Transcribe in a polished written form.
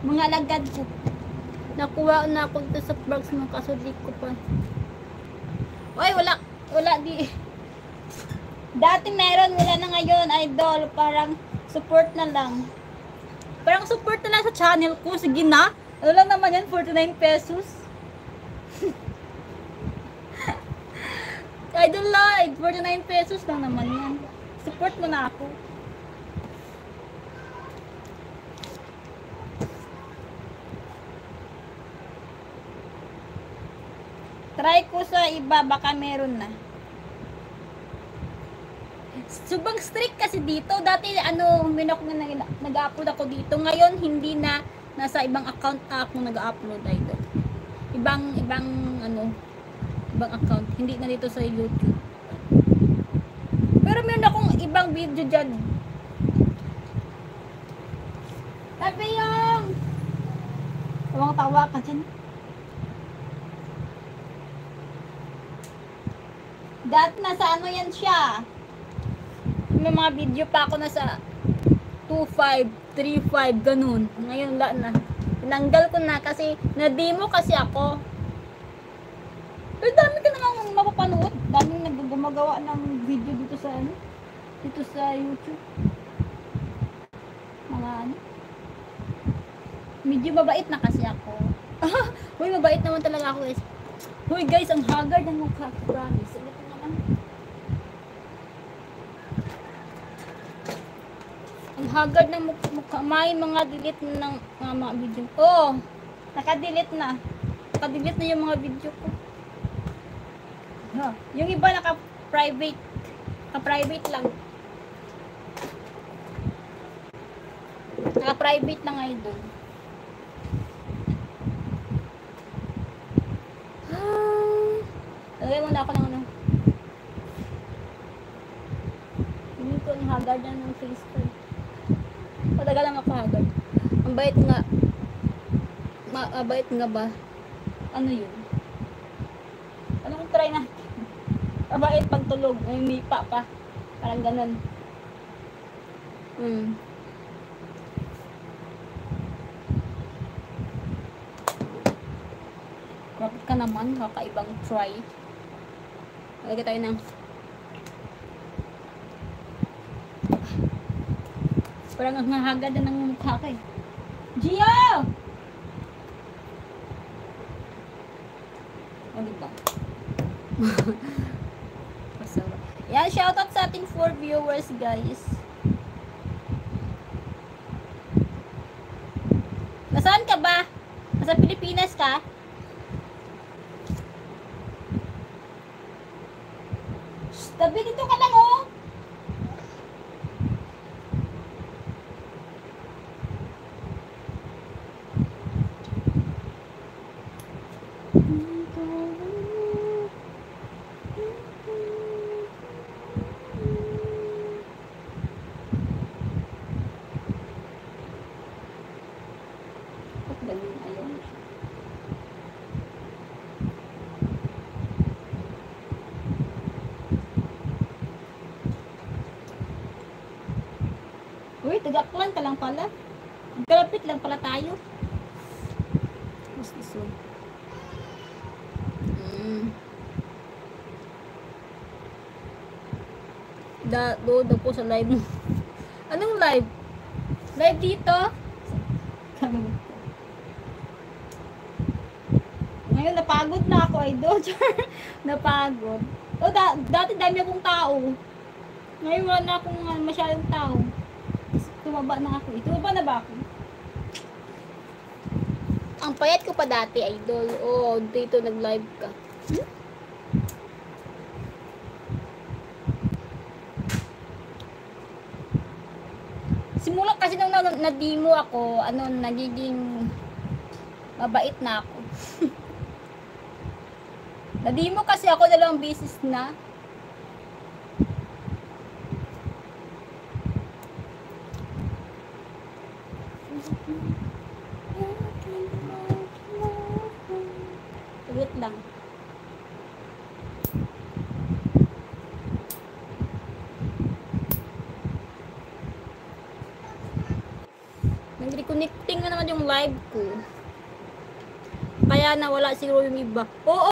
Mga alagad ko. Nakuha na ako dito sa vlogs mo kaso di ko pa. Uy, wala di. Dati meron, wala na ngayon, idol. Parang support na lang. Parang support na lang sa channel ko. Sige na. Ano lang naman yan, 49 pesos. Idol live, 49 pesos lang naman yan. Support mo na ako. Try ko sa iba, baka meron na. Subang strict kasi dito. Dati minok na nag-upload ako dito. Ngayon hindi na, nasa ibang account ako nag-upload idol. Ibang account. Hindi na dito sa YouTube. Pero meron akong ibang video dyan. Tabi yung tawa ka dyan. Dati nasa yan siya. May mga video pa ako nasa 2.5, 3.5, ganun. Ngayon wala na. Tinanggal ko na kasi na-demo kasi ako. Pero dami ka namang mapapanood. Daming gumagawa ng video dito sa YouTube. Mga medyo mabait na kasi ako. Uy, mabait naman talaga ako guys. Uy guys, ang haggard ng mukha ko. Promise. Ito naman. Ang haggard ng mukha. May mga delete ng mga video. Oh, naka-delete na. Naka-delete na yung mga video ko. Yung iba naka-private. Naka-private lang. Naka-private lang idol. Lagay muna ako ng hindi ko ang haggard na ng face ko. Matagal lang ako haggard. Ang bait nga. Mabait nga ba? Ano yun? Ano kung try natin? Mabait pagtulog. May mipa pa. Parang ganun. Bakit ka naman? Kakaibang try. Lagay tayo ng parang ang hagad na ng mukha ko eh. Gio! Ano ba? Yan, shoutout sa ating 4 viewers guys. Nasaan ka ba? Nasa Pilipinas ka? Tabi dito ka lang oh. Uy, tagaklan ka lang pala. Kalapit lang pala tayo. What's this one? Doon po sa live mo. Anong live? Live dito? Ngayon napagod na ako, idol. Napagod. O, dati dami akong tao. Ngayon wala na akong masyadong tao. Tumaba na ako. Tumaba na ba ako? Ang payat ko pa dati, idol. Oo, dito nag-live ka. Simula kasi nung na-demo ako, nagiging mabait na ako. Na-demo kasi ako, dalawang beses na. Wait lang. Connecting na naman yung live ko. Kaya nawala siguro yung iba. Oo,